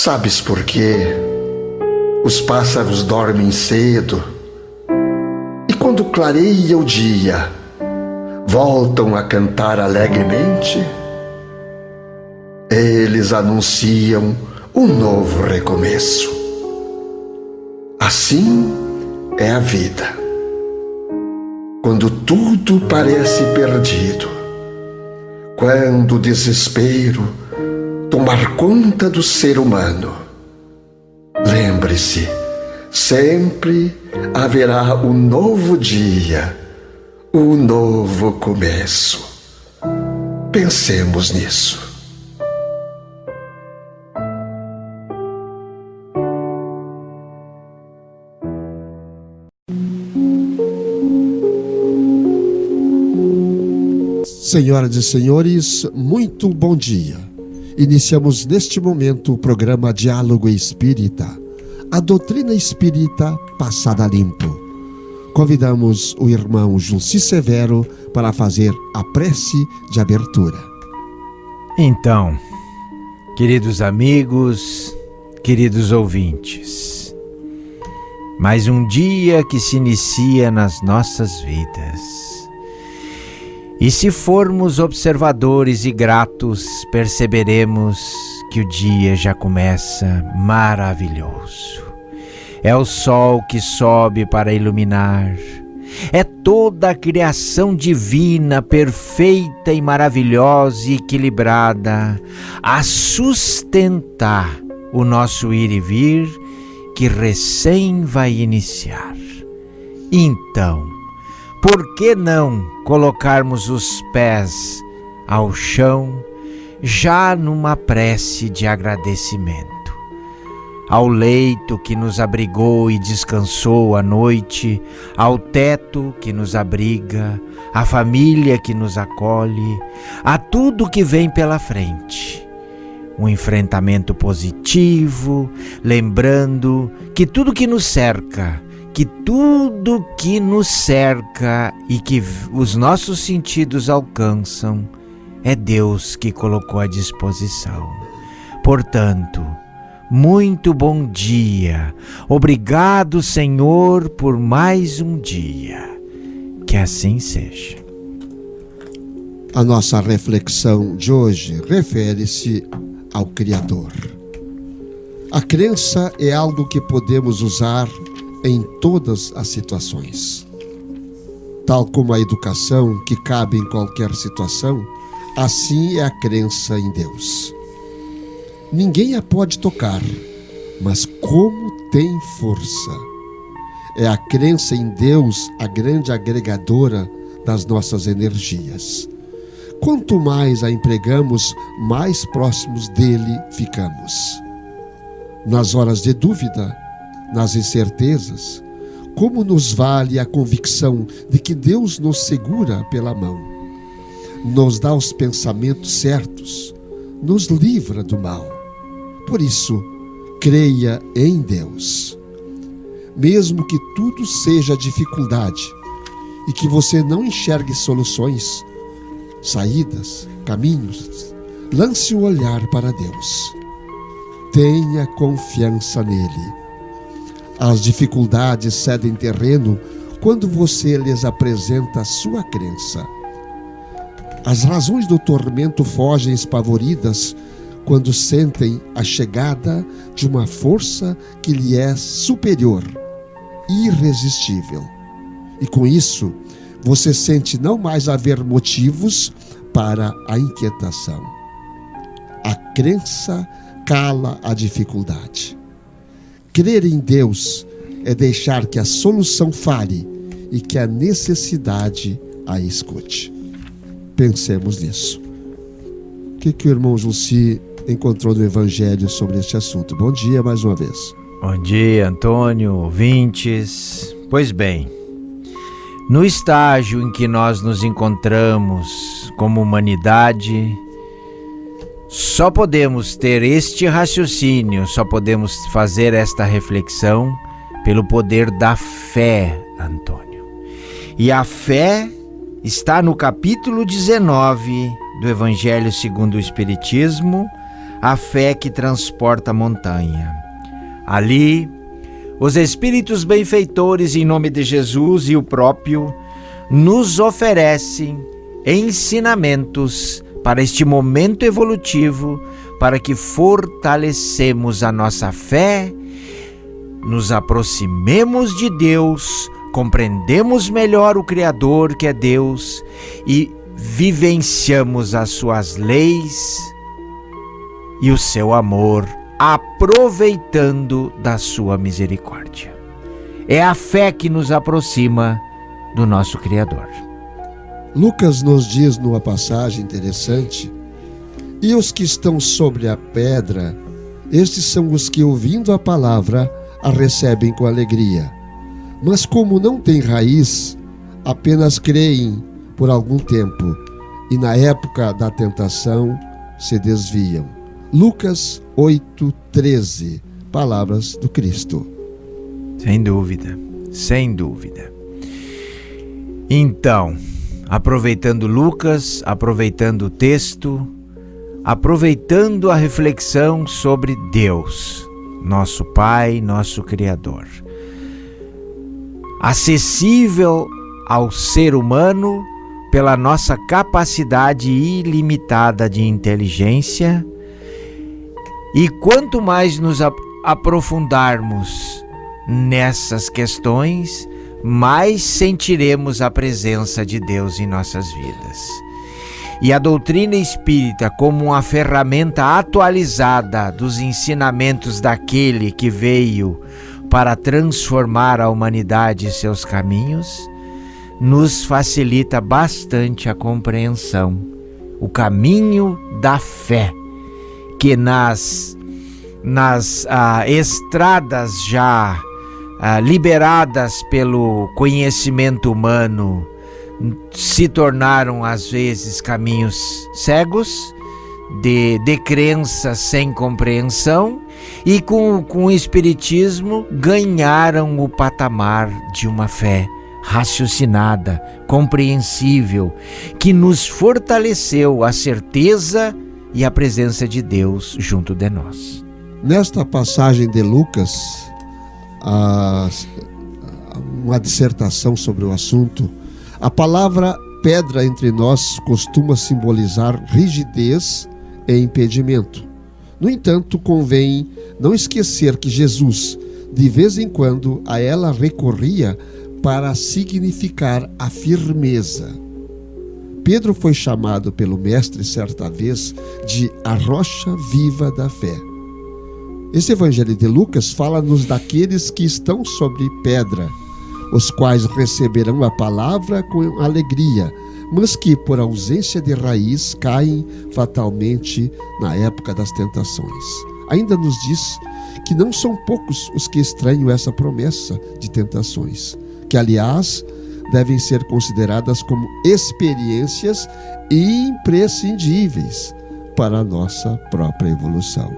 Sabes por quê? Os pássaros dormem cedo e quando clareia o dia, voltam a cantar alegremente. Eles anunciam um novo recomeço. Assim é a vida. Quando tudo parece perdido, quando o desespero tomar conta do ser humano, lembre-se, sempre haverá um novo dia, um novo começo. Pensemos nisso. Senhoras e senhores, muito bom dia. Iniciamos neste momento o programa Diálogo Espírita, a doutrina espírita passada a limpo. Convidamos o irmão Julci Severo para fazer a prece de abertura. Então, queridos amigos, queridos ouvintes, mais um dia que se inicia nas nossas vidas. E se formos observadores e gratos, perceberemos que o dia já começa maravilhoso. É o sol que sobe para iluminar. É toda a criação divina, perfeita e maravilhosa e equilibrada, a sustentar o nosso ir e vir, que recém vai iniciar. Então, por que não colocarmos os pés ao chão já numa prece de agradecimento? Ao leito que nos abrigou e descansou à noite, ao teto que nos abriga, à família que nos acolhe, a tudo que vem pela frente. Um enfrentamento positivo, lembrando que tudo que nos cerca, e que os nossos sentidos alcançam, é Deus que colocou à disposição. Portanto, muito bom dia. Obrigado, Senhor, por mais um dia. Que assim seja. A nossa reflexão de hoje refere-se ao Criador. A crença é algo que podemos usar em todas as situações. Tal como a educação, que cabe em qualquer situação, assim é a crença em Deus. Ninguém a pode tocar, mas como tem força! É a crença em Deus a grande agregadora das nossas energias. Quanto mais a empregamos, mais próximos dele ficamos. Nas horas de dúvida, nas incertezas, como nos vale a convicção de que Deus nos segura pela mão, nos dá os pensamentos certos, nos livra do mal. Por isso, creia em Deus. Mesmo que tudo seja dificuldade e que você não enxergue soluções, saídas, caminhos, lance o olhar para Deus. Tenha confiança nele. As dificuldades cedem terreno quando você lhes apresenta a sua crença. As razões do tormento fogem espavoridas quando sentem a chegada de uma força que lhe é superior, irresistível. E com isso, você sente não mais haver motivos para a inquietação. A crença cala a dificuldade. Crer em Deus é deixar que a solução fale e que a necessidade a escute. Pensemos nisso. O que o irmão Julci encontrou no Evangelho sobre este assunto? Bom dia mais uma vez. Bom dia, Antônio, ouvintes. Pois bem, no estágio em que nós nos encontramos como humanidade, só podemos ter este raciocínio, só podemos fazer esta reflexão pelo poder da fé, Antônio. E a fé está no capítulo 19 do Evangelho segundo o Espiritismo, a fé que transporta a montanha. Ali, os Espíritos benfeitores, em nome de Jesus e o próprio, nos oferecem ensinamentos para este momento evolutivo, para que fortalecemos a nossa fé, nos aproximemos de Deus, compreendemos melhor o Criador que é Deus e vivenciamos as suas leis e o seu amor, aproveitando da sua misericórdia. É a fé que nos aproxima do nosso Criador. Lucas nos diz numa passagem interessante: e os que estão sobre a pedra, estes são os que, ouvindo a palavra, a recebem com alegria. Mas como não têm raiz, apenas creem por algum tempo, e na época da tentação se desviam. Lucas 8:13, palavras do Cristo. Sem dúvida, sem dúvida. Então, aproveitando Lucas, aproveitando o texto, aproveitando a reflexão sobre Deus, nosso Pai, nosso Criador, acessível ao ser humano pela nossa capacidade ilimitada de inteligência, e quanto mais nos aprofundarmos nessas questões, mais sentiremos a presença de Deus em nossas vidas. E a doutrina espírita, como uma ferramenta atualizada dos ensinamentos daquele que veio para transformar a humanidade e seus caminhos, nos facilita bastante a compreensão, o caminho da fé, que nas estradas já liberadas pelo conhecimento humano se tornaram às vezes caminhos cegos, de crenças sem compreensão, e com o Espiritismo ganharam o patamar de uma fé raciocinada, compreensível, que nos fortaleceu a certeza e a presença de Deus junto de nós. Nesta passagem de Lucas, uma dissertação sobre o assunto, a palavra pedra entre nós costuma simbolizar rigidez e impedimento. No entanto, convém não esquecer que Jesus, de vez em quando, a ela recorria para significar a firmeza. Pedro foi chamado pelo Mestre certa vez de a rocha viva da fé. Esse Evangelho de Lucas fala-nos daqueles que estão sobre pedra, os quais receberão a palavra com alegria, mas que, por ausência de raiz, caem fatalmente na época das tentações. Ainda nos diz que não são poucos os que estranham essa promessa de tentações, que, aliás, devem ser consideradas como experiências imprescindíveis para a nossa própria evolução.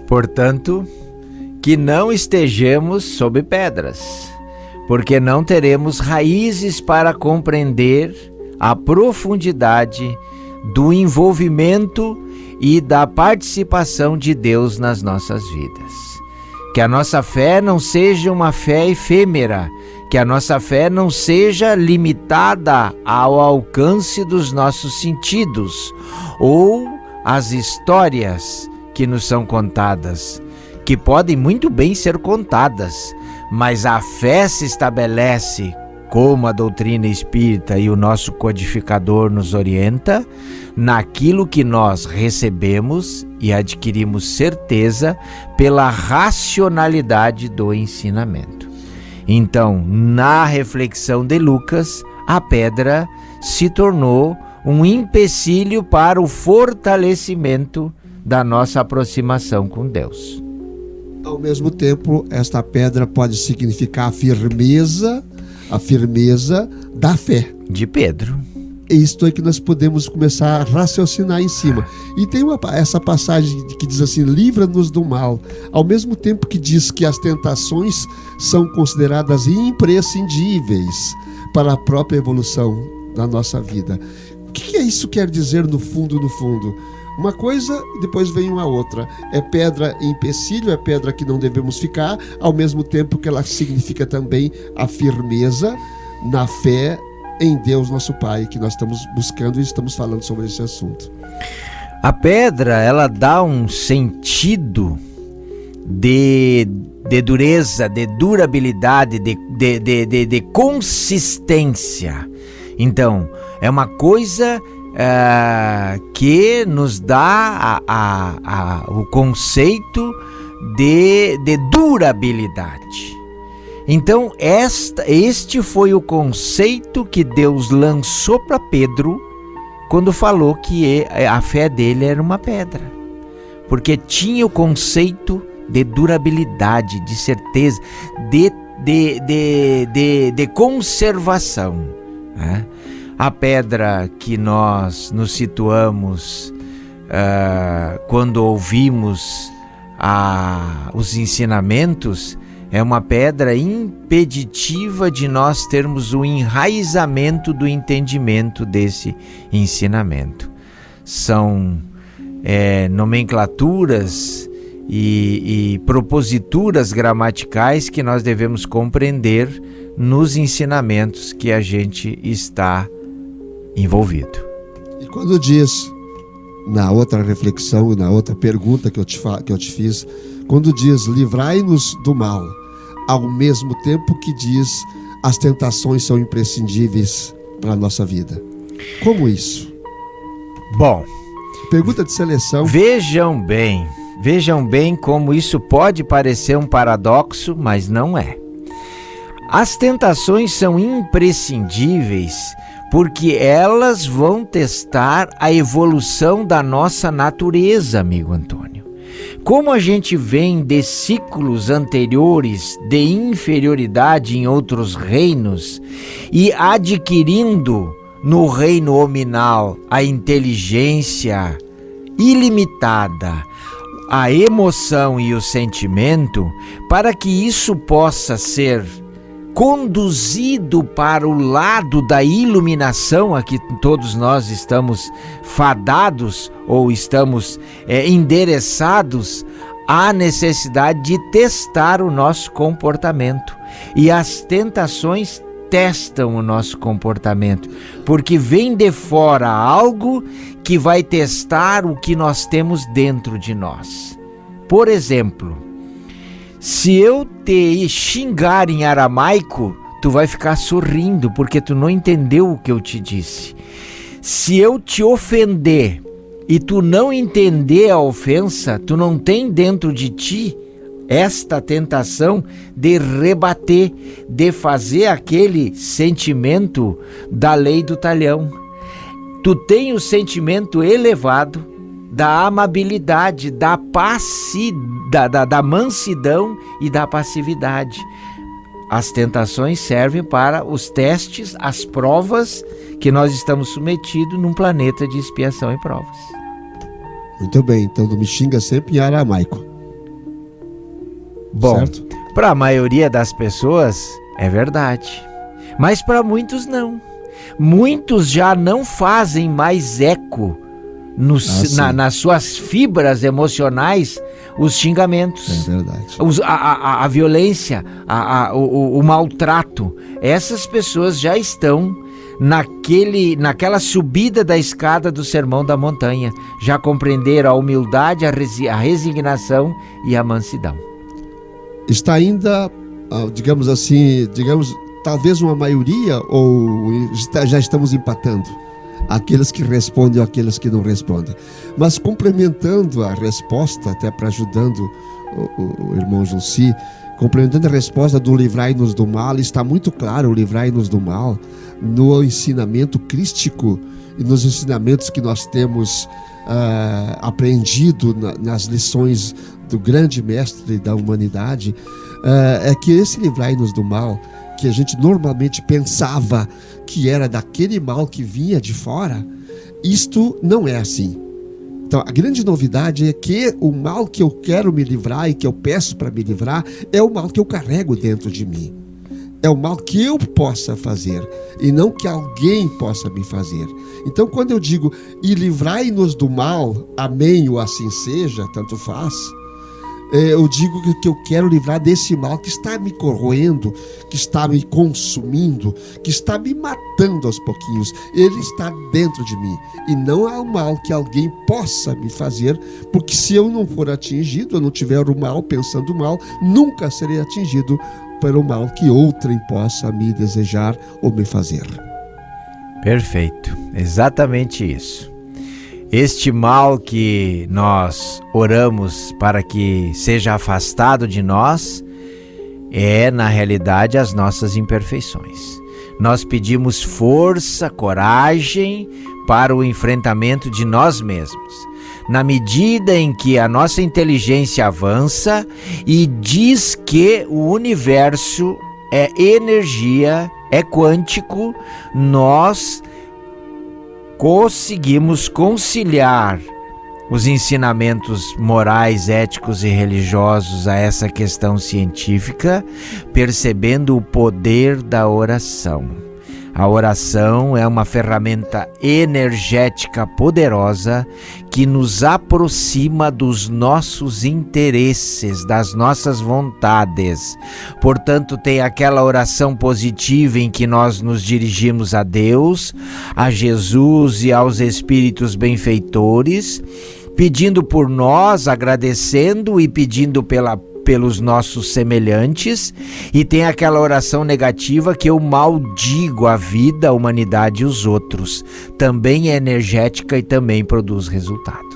Portanto, que não estejamos sob pedras, porque não teremos raízes para compreender a profundidade do envolvimento e da participação de Deus nas nossas vidas. Que a nossa fé não seja uma fé efêmera, que a nossa fé não seja limitada ao alcance dos nossos sentidos ou às histórias que nos são contadas, que podem muito bem ser contadas, mas a fé se estabelece, como a doutrina espírita e o nosso codificador nos orienta, naquilo que nós recebemos e adquirimos certeza pela racionalidade do ensinamento. Então, na reflexão de Lucas, a pedra se tornou um empecilho para o fortalecimento da nossa aproximação com Deus. Ao mesmo tempo, esta pedra pode significar a firmeza da fé. De Pedro. Isto é que nós podemos começar a raciocinar em cima. E tem essa passagem que diz assim: livra-nos do mal. Ao mesmo tempo que diz que as tentações são consideradas imprescindíveis para a própria evolução da nossa vida. que isso quer dizer no fundo, no fundo? Uma coisa, depois vem uma outra. É pedra em empecilho, é pedra que não devemos ficar, ao mesmo tempo que ela significa também a firmeza na fé em Deus nosso Pai, que nós estamos buscando e estamos falando sobre esse assunto. A pedra, ela dá um sentido de dureza, de durabilidade, de consistência. Então, é uma coisa que nos dá o conceito de durabilidade. Então, este foi o conceito que Deus lançou para Pedro quando falou que a fé dele era uma pedra, porque tinha o conceito de durabilidade, de certeza, de conservação, né? A pedra que nós nos situamos quando ouvimos os ensinamentos é uma pedra impeditiva de nós termos o enraizamento do entendimento desse ensinamento. São nomenclaturas e proposituras gramaticais que nós devemos compreender nos ensinamentos que a gente está envolvido. E quando diz, na outra reflexão, na outra pergunta que eu te fiz, quando diz livrai-nos do mal, ao mesmo tempo que diz as tentações são imprescindíveis para a nossa vida. Como isso? Bom, pergunta de seleção. Vejam bem como isso pode parecer um paradoxo, mas não é. As tentações são imprescindíveis porque elas vão testar a evolução da nossa natureza, amigo Antônio. Como a gente vem de ciclos anteriores de inferioridade em outros reinos e adquirindo no reino hominal a inteligência ilimitada, a emoção e o sentimento, para que isso possa ser conduzido para o lado da iluminação a que todos nós estamos fadados ou estamos endereçados, há necessidade de testar o nosso comportamento. E as tentações testam o nosso comportamento, porque vem de fora algo que vai testar o que nós temos dentro de nós. Por exemplo, se eu te xingar em aramaico, tu vai ficar sorrindo, porque tu não entendeu o que eu te disse. Se eu te ofender e tu não entender a ofensa, tu não tem dentro de ti esta tentação de rebater, de fazer aquele sentimento da lei do talhão. Tu tem o sentimento elevado da amabilidade, da mansidão e da passividade. As tentações servem para os testes, as provas que nós estamos submetidos num planeta de expiação e provas. Muito bem, então não me xinga sempre em aramaico. Bom, certo? Para a maioria das pessoas é verdade, mas para muitos não. Muitos já não fazem mais eco nas suas fibras emocionais os xingamentos, é verdade. A violência, o maltrato. Essas pessoas já estão naquela subida da escada do Sermão da Montanha, já compreenderam a humildade, a resignação e a mansidão. Está ainda, digamos, talvez uma maioria, ou já estamos empatando, aqueles que respondem ou aqueles que não respondem. Mas complementando a resposta, até para ajudando o irmão Jussi, complementando a resposta do livrai-nos do mal, está muito claro o livrai-nos do mal no ensinamento crístico e nos ensinamentos que nós temos aprendido nas lições do grande mestre da humanidade, é que esse livrai-nos do mal, que a gente normalmente pensava que era daquele mal que vinha de fora, isto não é assim. Então a grande novidade é que o mal que eu quero me livrar e que eu peço para me livrar é o mal que eu carrego dentro de mim. É o mal que eu possa fazer e não que alguém possa me fazer. Então, quando eu digo, e livrai-nos do mal, amém, ou assim seja, tanto faz, eu digo que eu quero livrar desse mal que está me corroendo, que está me consumindo, que está me matando aos pouquinhos. Ele está dentro de mim e não é o mal que alguém possa me fazer, porque se eu não for atingido, eu não tiver o mal pensando mal, nunca serei atingido pelo mal que outrem possa me desejar ou me fazer. Perfeito, exatamente isso. Este mal que nós oramos para que seja afastado de nós é, na realidade, as nossas imperfeições. Nós pedimos força, coragem para o enfrentamento de nós mesmos. Na medida em que a nossa inteligência avança e diz que o universo é energia, é quântico, nós conseguimos conciliar os ensinamentos morais, éticos e religiosos a essa questão científica, percebendo o poder da oração. A oração é uma ferramenta energética poderosa que nos aproxima dos nossos interesses, das nossas vontades. Portanto, tem aquela oração positiva em que nós nos dirigimos a Deus, a Jesus e aos espíritos benfeitores, pedindo por nós, agradecendo e pedindo pelos nossos semelhantes, e tem aquela oração negativa que eu maldigo a vida, a humanidade e os outros. Também é energética e também produz resultado.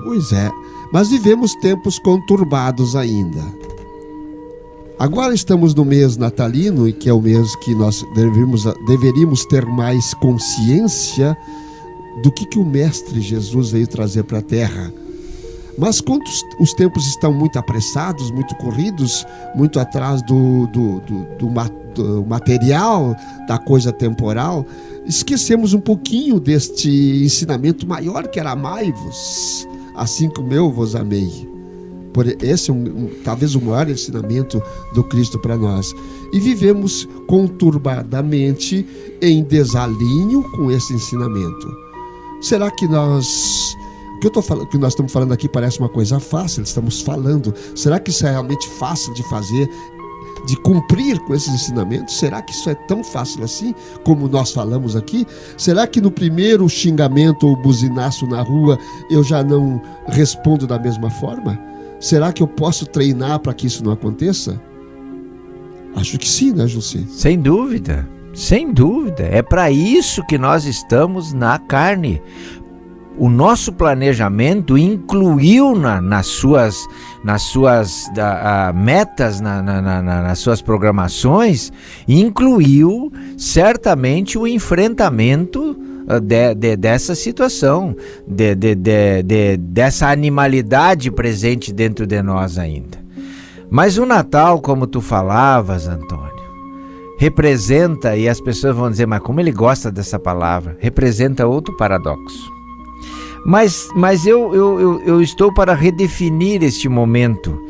Pois é, mas vivemos tempos conturbados ainda. Agora estamos no mês natalino, e que é o mês que nós deveríamos ter mais consciência do que o Mestre Jesus veio trazer para a Terra. Mas quando os tempos estão muito apressados, muito corridos, muito atrás do material, da coisa temporal, esquecemos um pouquinho deste ensinamento maior que era amai-vos, assim como eu vos amei. Esse é talvez o maior ensinamento do Cristo para nós. E vivemos conturbadamente em desalinho com esse ensinamento. Será que nós... O que nós estamos falando aqui parece uma coisa fácil, estamos falando. Será que isso é realmente fácil de fazer, de cumprir com esses ensinamentos? Será que isso é tão fácil assim, como nós falamos aqui? Será que no primeiro xingamento ou buzinaço na rua eu já não respondo da mesma forma? Será que eu posso treinar para que isso não aconteça? Acho que sim, né, José? Sem dúvida, sem dúvida. É para isso que nós estamos na carne. O nosso planejamento incluiu nas suas metas, nas suas programações, incluiu certamente o enfrentamento dessa situação, dessa animalidade presente dentro de nós ainda. Mas o Natal, como tu falavas, Antônio, representa, e as pessoas vão dizer, mas como ele gosta dessa palavra, representa outro paradoxo. Mas eu estou para redefinir este momento,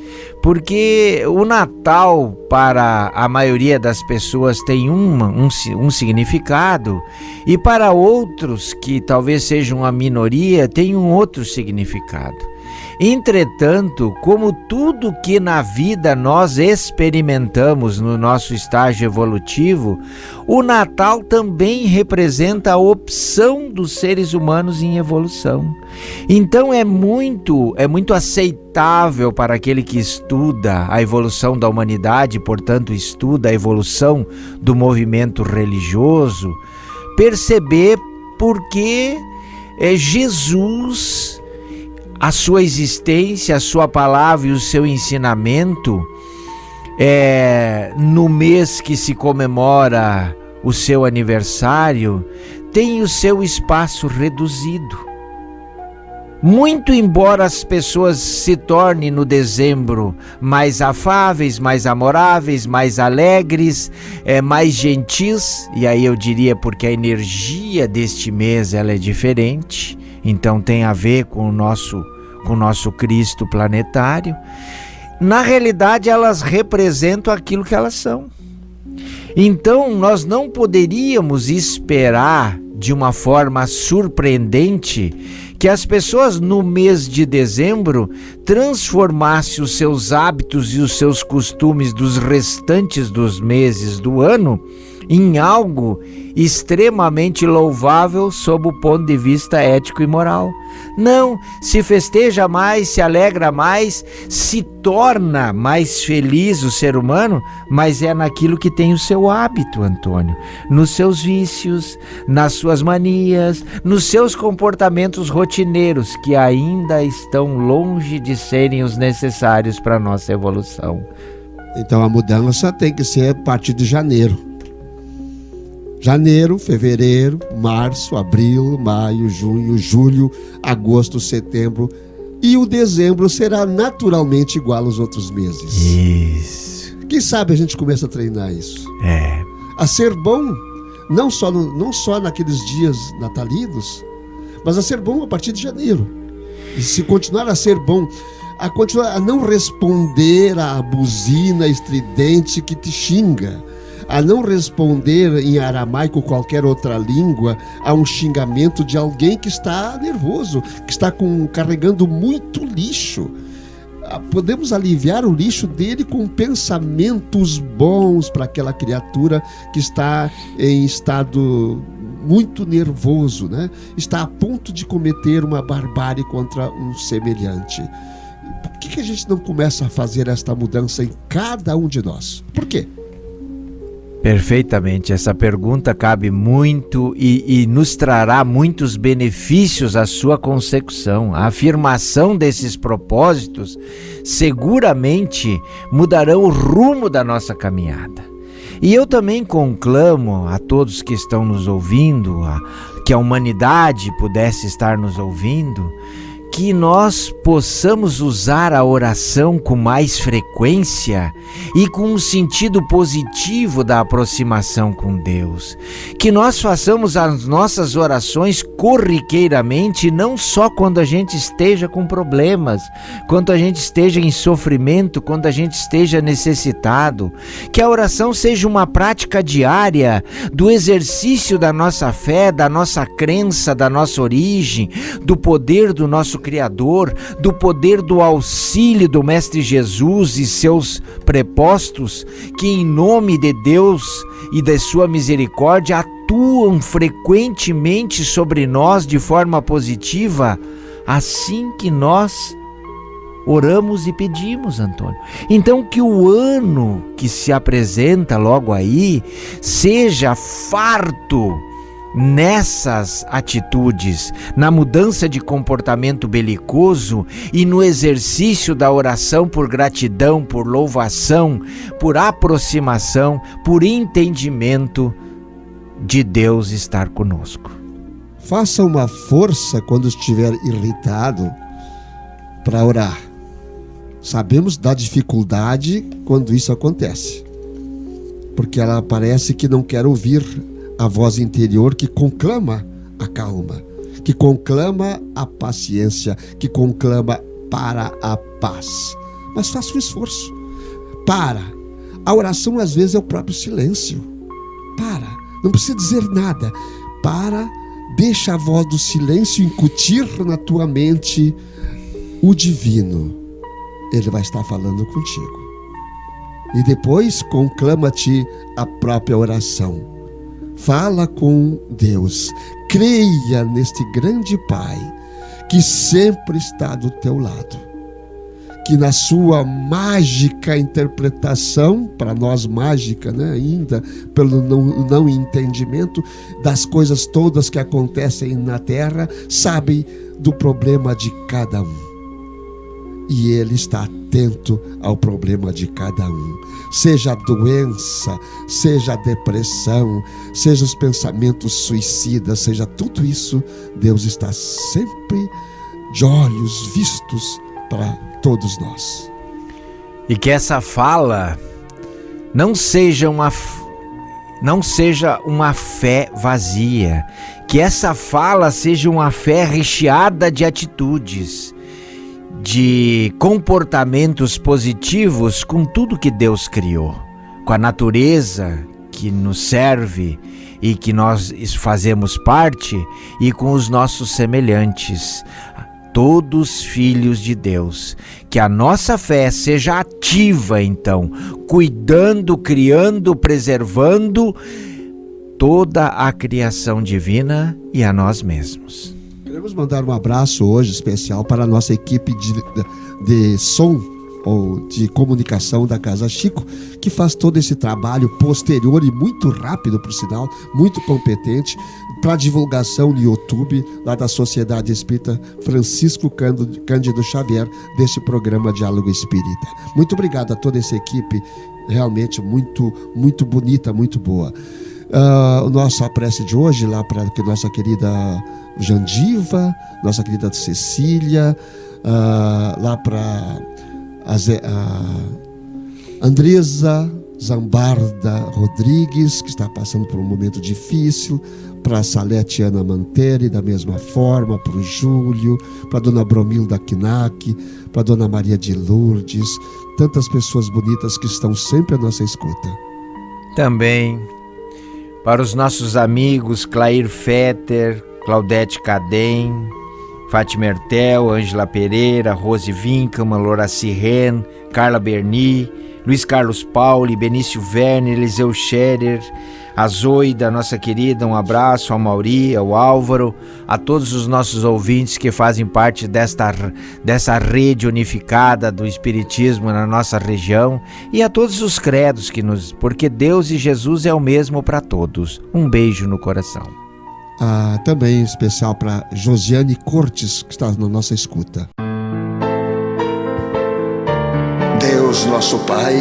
porque o Natal, para a maioria das pessoas, tem um significado, e para outros, que talvez sejam a minoria, tem um outro significado. Entretanto, como tudo que na vida nós experimentamos no nosso estágio evolutivo, o Natal também representa a opção dos seres humanos em evolução. Então é muito aceitável para aquele que estuda a evolução da humanidade, portanto estuda a evolução do movimento religioso, perceber porque Jesus, a sua existência, a sua palavra e o seu ensinamento, no mês que se comemora o seu aniversário, tem o seu espaço reduzido. Muito embora as pessoas se tornem no dezembro mais afáveis, mais amoráveis, mais alegres, mais gentis, e aí eu diria porque a energia deste mês ela é diferente, então tem a ver com o nosso Cristo planetário. Na realidade, elas representam aquilo que elas são. Então, nós não poderíamos esperar de uma forma surpreendente que as pessoas no mês de dezembro transformassem os seus hábitos e os seus costumes dos restantes dos meses do ano em algo extremamente louvável sob o ponto de vista ético e moral. Não, se festeja mais, se alegra mais, se torna mais feliz o ser humano, mas é naquilo que tem o seu hábito, Antônio, nos seus vícios, nas suas manias, nos seus comportamentos rotineiros, que ainda estão longe de serem os necessários para a nossa evolução. Então a mudança tem que ser a partir de janeiro. Janeiro, fevereiro, março, abril, maio, junho, julho, agosto, setembro. E o dezembro será naturalmente igual aos outros meses. Isso. Quem sabe a gente começa a treinar isso. É. A ser bom, não só naqueles dias natalinos, mas a ser bom a partir de janeiro. E se continuar a ser bom, a não responder à buzina estridente que te xinga, a não responder em aramaico ou qualquer outra língua a um xingamento de alguém que está nervoso, que está carregando muito lixo. Podemos aliviar o lixo dele com pensamentos bons para aquela criatura que está em estado muito nervoso, né? Está a ponto de cometer uma barbárie contra um semelhante. Por que a gente não começa a fazer esta mudança em cada um de nós? Por quê? Perfeitamente, essa pergunta cabe muito e nos trará muitos benefícios à sua consecução. A afirmação desses propósitos seguramente mudarão o rumo da nossa caminhada. E eu também conclamo a todos que estão nos ouvindo, que a humanidade pudesse estar nos ouvindo, que nós possamos usar a oração com mais frequência e com um sentido positivo da aproximação com Deus. Que nós façamos as nossas orações corriqueiramente, não só quando a gente esteja com problemas, quando a gente esteja em sofrimento, quando a gente esteja necessitado. Que a oração seja uma prática diária do exercício da nossa fé, da nossa crença, da nossa origem, do poder do nosso Criador, do poder do auxílio do Mestre Jesus e seus prepostos, que em nome de Deus e de sua misericórdia atuam frequentemente sobre nós de forma positiva, assim que nós oramos e pedimos, Antônio. Então que o ano que se apresenta logo aí seja farto nessas atitudes, na mudança de comportamento belicoso e no exercício da oração por gratidão, por louvação, por aproximação, por entendimento de Deus estar conosco. Faça uma força quando estiver irritado para orar. Sabemos da dificuldade quando isso acontece, porque ela parece que não quer ouvir a voz interior que conclama a calma, que conclama a paciência, que conclama para a paz. Mas faça um esforço. A oração às vezes é o próprio silêncio. Não precisa dizer nada. Deixa a voz do silêncio incutir na tua mente o divino. Ele vai estar falando contigo. E depois conclama-te a própria oração. Fala com Deus, creia neste grande Pai que sempre está do teu lado, que na sua mágica interpretação, para nós mágica, né, ainda pelo não entendimento das coisas todas que acontecem na terra, sabe do problema de cada um. E Ele está atento ao problema de cada um. Seja a doença, seja a depressão, seja os pensamentos suicidas, seja tudo isso, Deus está sempre de olhos vistos para todos nós. E que essa fala não seja uma fé vazia, que essa fala seja uma fé recheada de atitudes, de comportamentos positivos com tudo que Deus criou, com a natureza que nos serve e que nós fazemos parte, e com os nossos semelhantes, todos filhos de Deus. Que a nossa fé seja ativa, então, cuidando, criando, preservando toda a criação divina e a nós mesmos. Queremos mandar um abraço hoje especial para a nossa equipe de som ou de comunicação da Casa Chico, que faz todo esse trabalho posterior e muito rápido, por sinal, muito competente, para divulgação no YouTube, lá da Sociedade Espírita Francisco Cândido Xavier, desse programa Diálogo Espírita. Muito obrigado a toda essa equipe, realmente muito, muito bonita, muito boa. Nossa prece de hoje, lá para que nossa querida Jandiva, nossa querida Cecília, lá para Andresa Zambarda Rodrigues, que está passando por um momento difícil, para a Salete Ana Manteri, da mesma forma, para o Júlio, para a dona Bromilda Knack, para a dona Maria de Lourdes, tantas pessoas bonitas que estão sempre à nossa escuta. Também para os nossos amigos Clair Fetter, Claudete Cadem, Fátima Ertel, Ângela Pereira, Rose Winkman, Loraci Ren, Carla Berni, Luiz Carlos Pauli, Benício Werner, Eliseu Scherer, a Zoida, nossa querida, um abraço, ao Mauri, ao Álvaro, a todos os nossos ouvintes que fazem parte dessa rede unificada do Espiritismo na nossa região, e a todos os credos porque Deus e Jesus é o mesmo para todos. Um beijo no coração. Também especial para Josiane Cortes, que está na nossa escuta. Deus nosso Pai,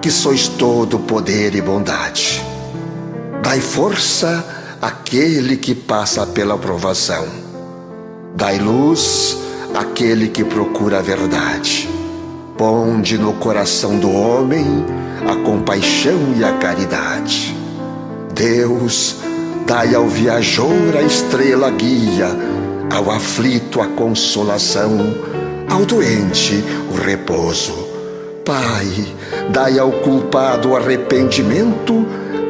que sois todo poder e bondade, dai força àquele que passa pela provação, dai luz àquele que procura a verdade, ponde no coração do homem a compaixão e a caridade. Deus, dai ao viajor a estrela guia, ao aflito a consolação, ao doente o repouso. Pai, dai ao culpado o arrependimento,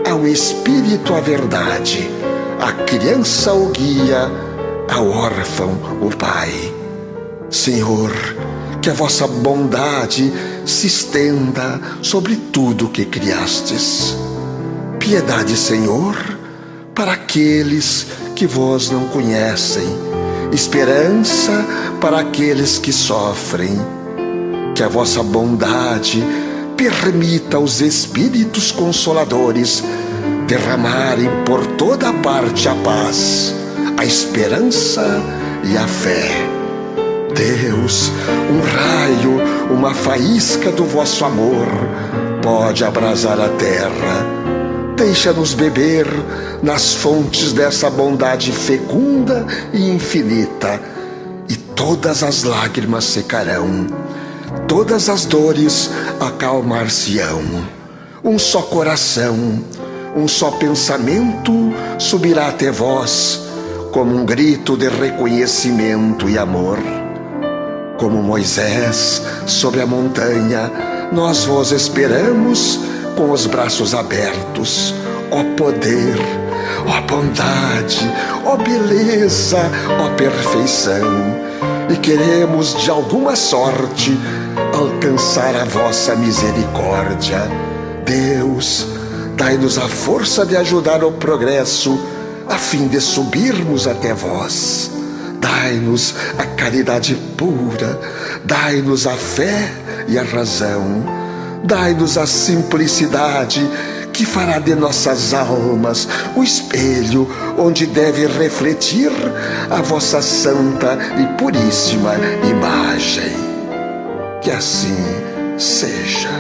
ao espírito a verdade, à criança o guia, ao órfão o pai. Senhor, que a vossa bondade se estenda sobre tudo que criastes. Piedade, Senhor, para aqueles que vós não conhecem, esperança para aqueles que sofrem. Que a vossa bondade permita aos Espíritos Consoladores derramarem por toda parte a paz, a esperança e a fé. Deus, um raio, uma faísca do vosso amor pode abrasar a terra. Deixa-nos beber nas fontes dessa bondade fecunda e infinita, e todas as lágrimas secarão, todas as dores acalmar-se-ão. Um só coração, um só pensamento subirá até vós, como um grito de reconhecimento e amor. Como Moisés sobre a montanha, nós vos esperamos com os braços abertos. Ó poder, ó bondade, ó beleza, ó perfeição. E queremos de alguma sorte alcançar a vossa misericórdia. Deus, dai-nos a força de ajudar o progresso, a fim de subirmos até vós. Dai-nos a caridade pura, dai-nos a fé e a razão, dai-nos a simplicidade que fará de nossas almas o espelho onde deve refletir a vossa santa e puríssima imagem. Que assim seja.